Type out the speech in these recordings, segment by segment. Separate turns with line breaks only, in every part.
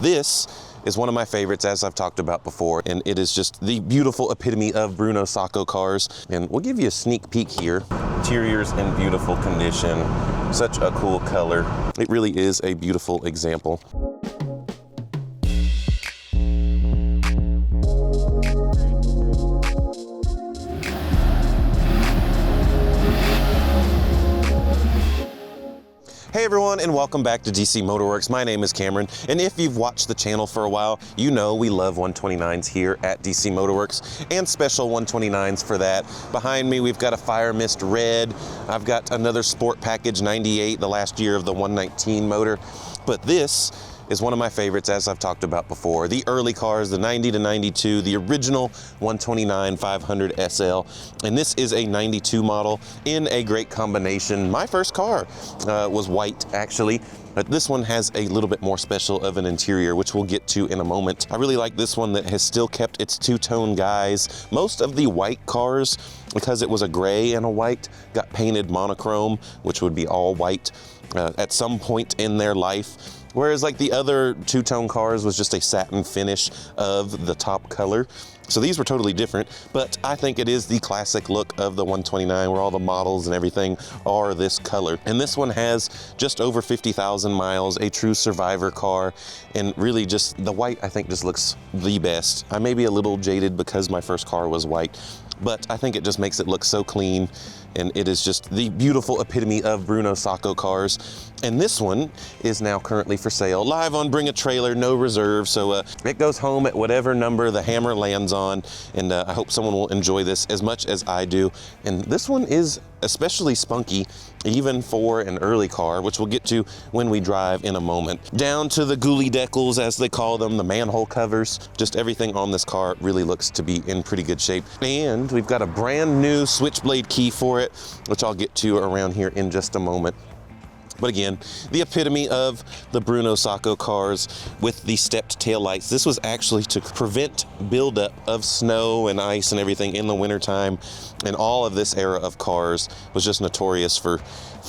This is one of my favorites, as I've talked about before, and it is just the beautiful epitome of Bruno Sacco cars. And we'll give you a sneak peek here. Interior's in beautiful condition. Such a cool color. It really is a beautiful example. Hey everyone, and welcome back to DC MotorWorks. My name is Cameron, and if you've watched the channel for a while, you know we love 129s here at DC MotorWorks, and special 129s for that. Behind me, we've got a Fire Mist Red. I've got another Sport Package 98, the last year of the 119 motor. But this is one of my favorites, as I've talked about before. The early cars, the 90 to 92, the original 129 500 SL, and this is a 92 model in a great combination. My first car was white, actually, but this one has a little bit more special of an interior, which we'll get to in a moment. I really like this one that has still kept its two-tone guise. Most of the white cars, because it was a gray and a white, got painted monochrome, which would be all white at some point in their life. Whereas like the other two-tone cars was just a satin finish of the top color. So these were totally different, but I think it is the classic look of the 129 where all the models and everything are this color. And this one has just over 50,000 miles, a true survivor car, and really just the white I think just looks the best. I may be a little jaded because my first car was white, but I think it just makes it look so clean, and it is just the beautiful epitome of Bruno Sacco cars. And this one is now currently for sale, live on Bring a Trailer, no reserve, so it goes home at whatever number the hammer lands on, and I hope someone will enjoy this as much as I do. And this one is especially spunky, even for an early car, which we'll get to when we drive in a moment. Down to the ghoulie decals, as they call them, the manhole covers, just everything on this car really looks to be in pretty good shape. And we've got a brand new switchblade key for it, which I'll get to around here in just a moment. But again, the epitome of the Bruno Sacco cars with the stepped taillights. This was actually to prevent buildup of snow and ice and everything in the wintertime. And all of this era of cars was just notorious for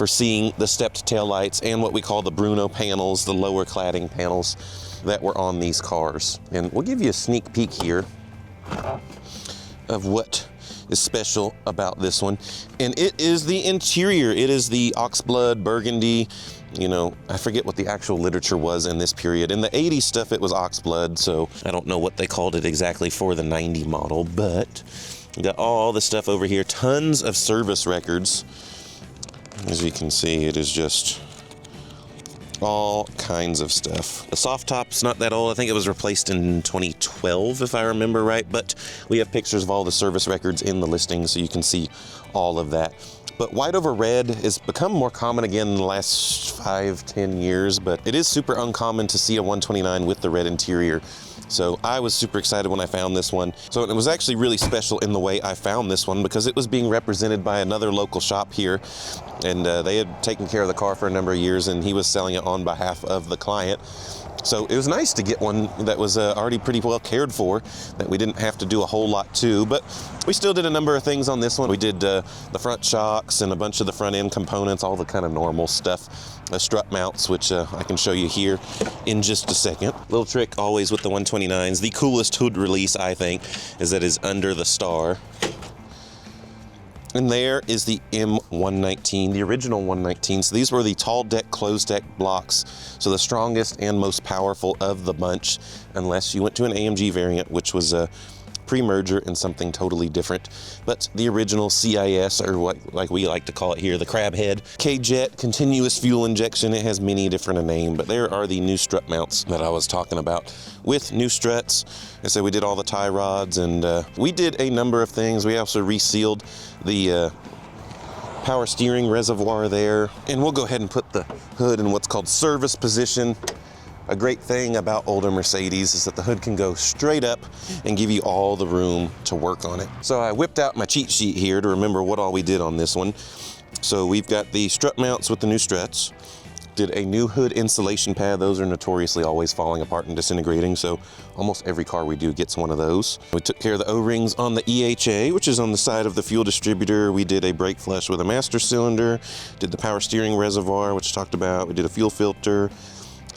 seeing the stepped taillights and what we call the Bruno panels, the lower cladding panels that were on these cars. And we'll give you a sneak peek here of what is special about this one, and it is the interior. It is the oxblood burgundy. You know, I forget what the actual literature was in this period. In the 80s stuff, it was oxblood, so I don't know what they called it exactly for the 90 model, but we got all the stuff over here, tons of service records. As you can see, it is just all kinds of stuff. The soft top's not that old. I think it was replaced in 2012, if I remember right, but we have pictures of all the service records in the listing, so you can see all of that. But white over red has become more common again in the last 5-10 years, but it is super uncommon to see a 129 with the red interior. So I was super excited when I found this one. So it was actually really special in the way I found this one, because it was being represented by another local shop here, and they had taken care of the car for a number of years, and he was selling it on behalf of the client. So it was nice to get one that was already pretty well cared for, that we didn't have to do a whole lot to, but we still did a number of things on this one. We did the front shocks and a bunch of the front end components, all the kind of normal stuff. Strut mounts, which I can show you here in just a second. Little trick always with the 129s. The coolest hood release, I think, is that is under the star. And there is the M119, the original 119. So these were the tall deck, closed deck blocks. So the strongest and most powerful of the bunch, unless you went to an AMG variant, which was a pre-merger and something totally different. But the original CIS, or what like we like to call it here, the crab head, K-Jet, continuous fuel injection. It has many different a name, but there are the new strut mounts that I was talking about with new struts. I said we did all the tie rods, and we did a number of things. We also resealed the power steering reservoir there, and we'll go ahead and put the hood in what's called service position. A great thing about older Mercedes is that the hood can go straight up and give you all the room to work on it. So I whipped out my cheat sheet here to remember what all we did on this one. So we've got the strut mounts with the new struts. Did a new hood insulation pad. Those are notoriously always falling apart and disintegrating, so almost every car we do gets one of those. We took care of the O-rings on the EHA, which is on the side of the fuel distributor. We did a brake flush with a master cylinder, did the power steering reservoir, which I talked about. We did a fuel filter,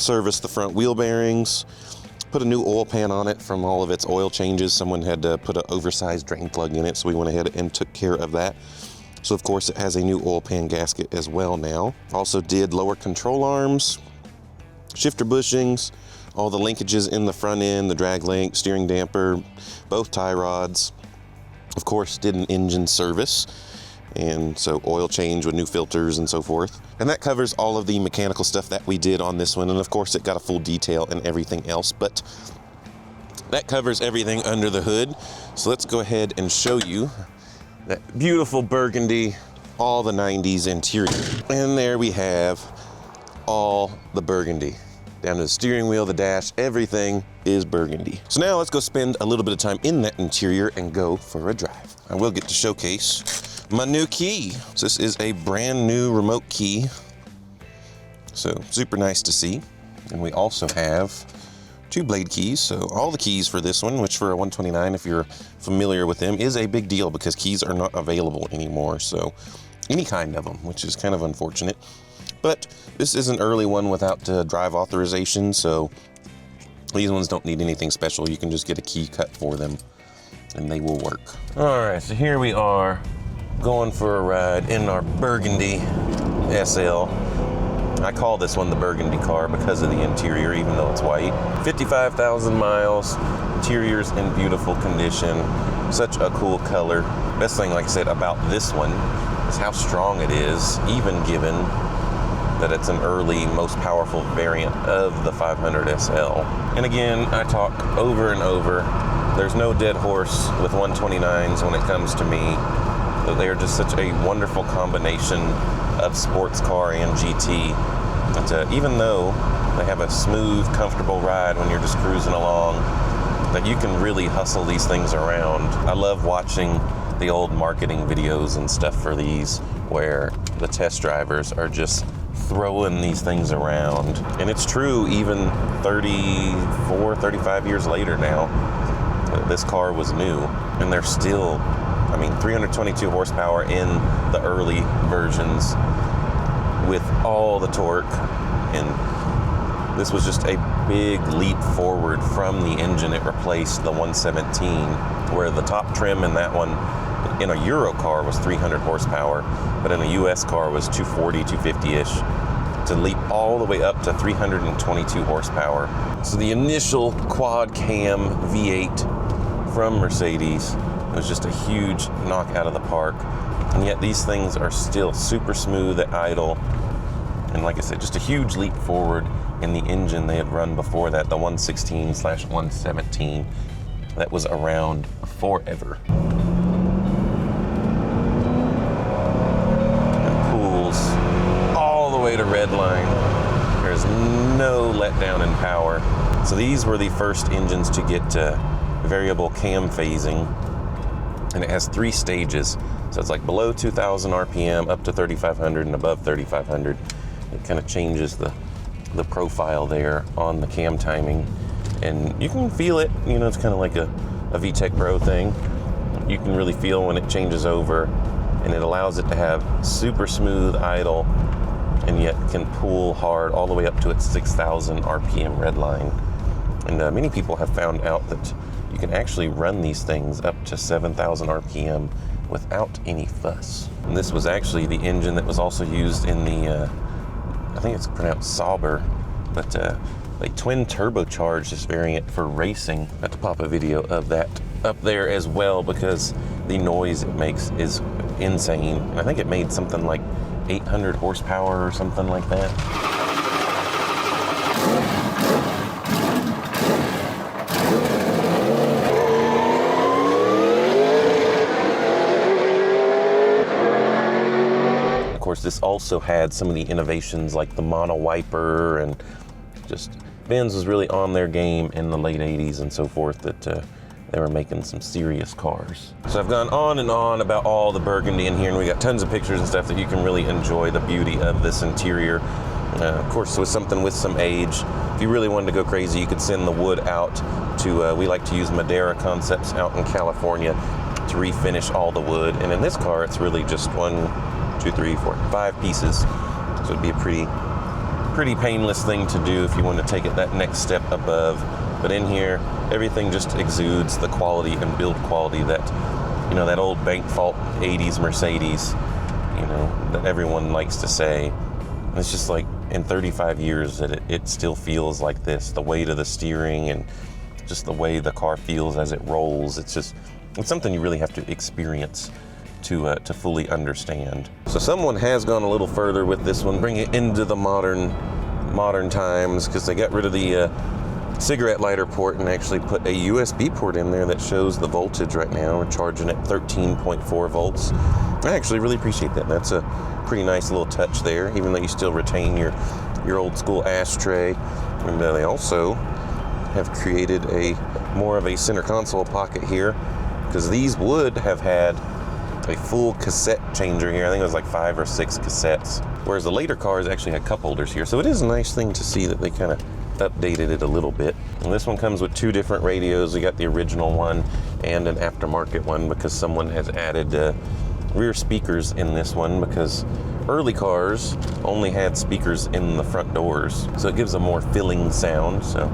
serviced the front wheel bearings, put a new oil pan on it from all of its oil changes. Someone had to put an oversized drain plug in it, so we went ahead and took care of that. So of course it has a new oil pan gasket as well now. Also did lower control arms, shifter bushings, all the linkages in the front end, the drag link, steering damper, both tie rods. Of course did an engine service, and so oil change with new filters and so forth. And that covers all of the mechanical stuff that we did on this one. And of course it got a full detail and everything else, but that covers everything under the hood. So let's go ahead and show you that beautiful burgundy, all the 90s interior. And there we have all the burgundy. Down to the steering wheel, the dash, everything is burgundy. So now let's go spend a little bit of time in that interior and go for a drive. I will get to showcase my new key. So this is a brand new remote key. So super nice to see. And we also have 2 blade keys. So all the keys for this one, which for a 129, if you're familiar with them, is a big deal because keys are not available anymore. So any kind of them, which is kind of unfortunate. But this is an early one without drive authorization, so these ones don't need anything special. You can just get a key cut for them and they will work. All right, so here we are going for a ride in our burgundy SL. I call this one the burgundy car because of the interior, even though it's white. 55,000 miles, interior's in beautiful condition, such a cool color. Best thing, like I said, about this one is how strong it is, even given that it's an early, most powerful variant of the 500 SL. And again, I talk over and over, there's no dead horse with 129s when it comes to me. They are just such a wonderful combination of sports car and GT. And even though they have a smooth, comfortable ride when you're just cruising along, that you can really hustle these things around. I love watching the old marketing videos and stuff for these where the test drivers are just throwing these things around. And it's true even 34, 35 years later now. This car was new and they're still, 322 horsepower in the early versions with all the torque. And this was just a big leap forward from the engine it replaced, the 117, where the top trim in that one in a Euro car was 300 horsepower, but in a US car was 240, 250-ish, to leap all the way up to 322 horsepower. So the initial quad cam V8 from Mercedes was just a huge knock out of the park. And yet these things are still super smooth at idle. And like I said, just a huge leap forward in the engine they had run before that, the 116/117 that was around forever. To redline. There's no letdown in power. So these were the first engines to get variable cam phasing, and it has 3 stages. So it's like below 2,000 RPM, up to 3,500, and above 3,500. It kind of changes the profile there on the cam timing, and you can feel it. It's kind of like a VTEC Pro thing. You can really feel when it changes over, and it allows it to have super smooth idle, and yet can pull hard all the way up to its 6,000 RPM red line. And many people have found out that you can actually run these things up to 7,000 RPM without any fuss. And this was actually the engine that was also used in the, I think it's pronounced Sauber, but they twin turbocharged this variant for racing. I have to pop a video of that up there as well because the noise it makes is insane. And I think it made something like 800 horsepower or something like that. Of course, this also had some of the innovations like the mono wiper, and just Benz was really on their game in the late 80s and so forth, that they were making some serious cars. So I've gone on and on about all the burgundy in here, and we got tons of pictures and stuff that you can really enjoy the beauty of this interior. Of course, with something with some age, if you really wanted to go crazy, you could send the wood out to, we like to use Madeira Concepts out in California to refinish all the wood. And in this car, it's really just 1, 2, 3, 4, 5 pieces. So it'd be a pretty pretty painless thing to do if you want to take it that next step above. But in here, everything just exudes the quality and build quality that, you know, that old bank vault 80s Mercedes, you know, that everyone likes to say. And it's just like in 35 years that it still feels like this. The weight of the steering and just the way the car feels as it rolls. It's something you really have to experience to fully understand. So someone has gone a little further with this one, bring it into the modern times, because they got rid of the cigarette lighter port and actually put a USB port in there that shows the voltage right now. We're charging at 13.4 volts. I actually really appreciate that. That's a pretty nice little touch there, even though you still retain your old school ashtray. And they also have created more of a center console pocket here, because these would have had a full cassette changer here. I think it was like 5 or 6 cassettes, whereas the later cars actually had cup holders here. So it is a nice thing to see that they kind of updated it a little bit. And this one comes with 2 different radios. We got the original one and an aftermarket one, because someone has added rear speakers in this one, because early cars only had speakers in the front doors, so it gives a more filling sound. So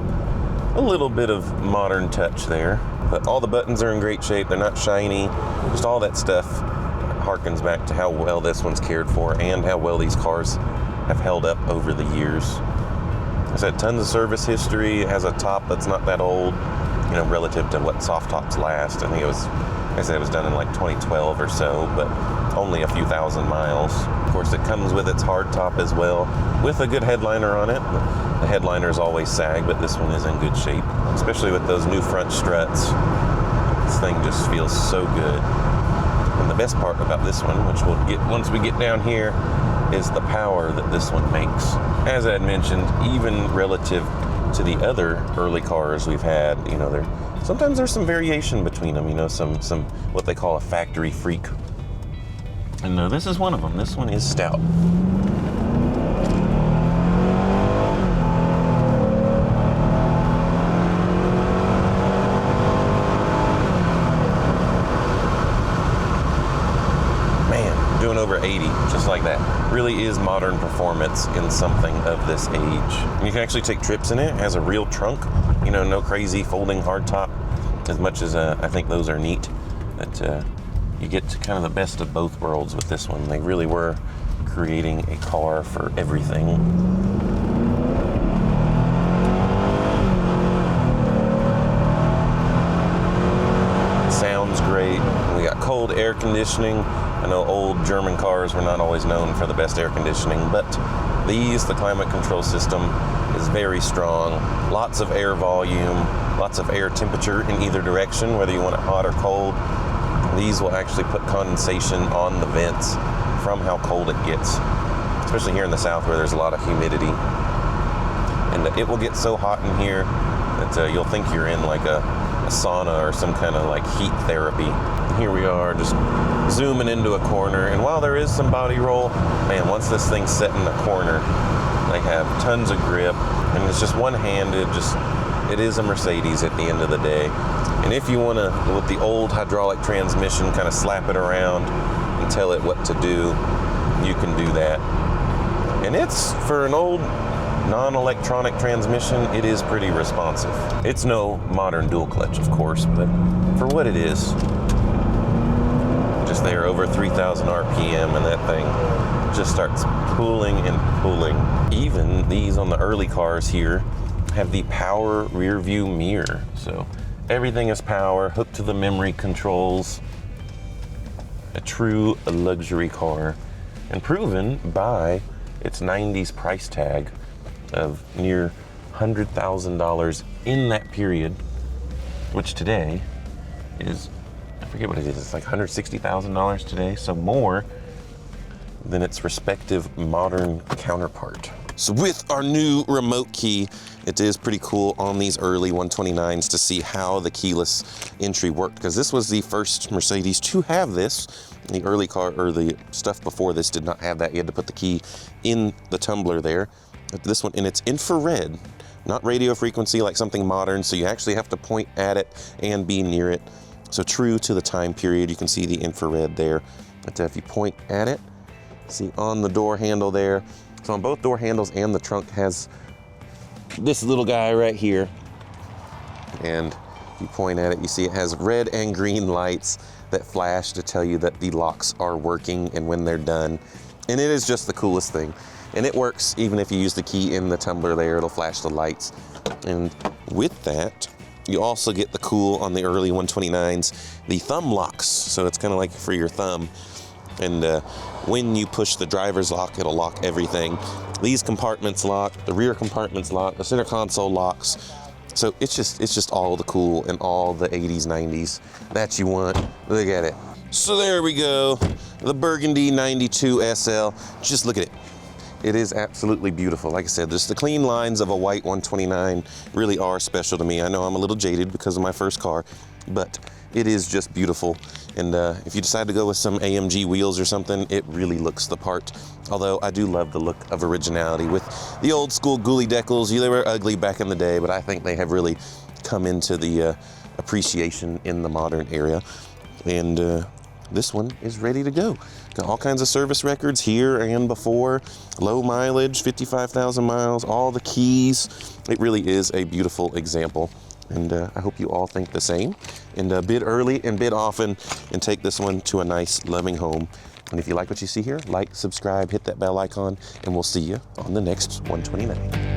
a little bit of modern touch there, but all the buttons are in great shape. They're not shiny. Just all that stuff harkens back to how well this one's cared for and how well these cars have held up over the years. It's had tons of service history. It has a top that's not that old, you know, relative to what soft tops last. I think it was, like I said, it was done in like 2012 or so, but only a few thousand miles. Of course, it comes with its hard top as well, with a good headliner on it. The headliners always sag, but this one is in good shape, especially with those new front struts. This thing just feels so good. And the best part about this one, which we'll get once we get down here, is the power that this one makes. As I had mentioned, even relative to the other early cars we've had, you know, sometimes there's some variation between them, you know, some what they call a factory freak. And this is one of them. This one is stout. Man, doing over 80, just like that. Really is modern performance in something of this age. And you can actually take trips in it. It has a real trunk, you know, no crazy folding hardtop, as much as I think those are neat. But you get to kind of the best of both worlds with this one. They really were creating a car for everything. Sounds great. We got cold air conditioning. I know old German cars were not always known for the best air conditioning, but the climate control system is very strong. Lots of air volume, lots of air temperature in either direction, whether you want it hot or cold. These will actually put condensation on the vents from how cold it gets, especially here in the south where there's a lot of humidity. And it will get so hot in here that you'll think you're in like a sauna or some kind of like heat therapy. And here we are just zooming into a corner, and while there is some body roll, man, once this thing's set in a corner, they have tons of grip, and it's just one-handed. It is a Mercedes at the end of the day. And if you want to, with the old hydraulic transmission, kind of slap it around and tell it what to do, you can do that. And it's, for an old non-electronic transmission, it is pretty responsive. It's no modern dual clutch, of course, but for what it is, just there over 3,000 RPM, and that thing just starts pulling and pulling. Even these on the early cars here have the power rear view mirror. So everything is power, hooked to the memory controls. A true luxury car, and proven by its 90s price tag of near $100,000 in that period, which today is, I forget what it is, it's like $160,000 today, so more than its respective modern counterpart. So with our new remote key, it is pretty cool on these early 129s to see how the keyless entry worked, because this was the first Mercedes to have this. The early car, or the stuff before this, did not have that. You had to put the key in the tumbler there. But this one, and it's infrared, not radio frequency like something modern, so you actually have to point at it and be near it. So true to the time period, you can see the infrared there. But if you point at it, see on the door handle there, it's So on both door handles, and the trunk has this little guy right here. And you point at it, you see it has red and green lights that flash to tell you that the locks are working and when they're done. And it is just the coolest thing. And it works even if you use the key in the tumbler there, it'll flash the lights. And with that, you also get the cool on the early 129s, the thumb locks. So it's kind of like for your thumb. And when you push the driver's lock, it'll lock everything. These compartments lock, the rear compartments lock, the center console locks. So it's just all the cool and all the 80s, 90s that you want. Look at it. So there we go, the Burgundy 92 SL. Just look at it. It is absolutely beautiful. Like I said, just the clean lines of a white 129 really are special to me. I know I'm a little jaded because of my first car, but it is just beautiful. And if you decide to go with some AMG wheels or something, it really looks the part. Although I do love the look of originality with the old school ghoulie decals. They were ugly back in the day, but I think they have really come into the appreciation in the modern era. And this one is ready to go. Got all kinds of service records here and before. Low mileage, 55,000 miles, all the keys. It really is a beautiful example. And I hope you all think the same. And bid early and bid often and take this one to a nice, loving home. And if you like what you see here, like, subscribe, hit that bell icon, and we'll see you on the next 129.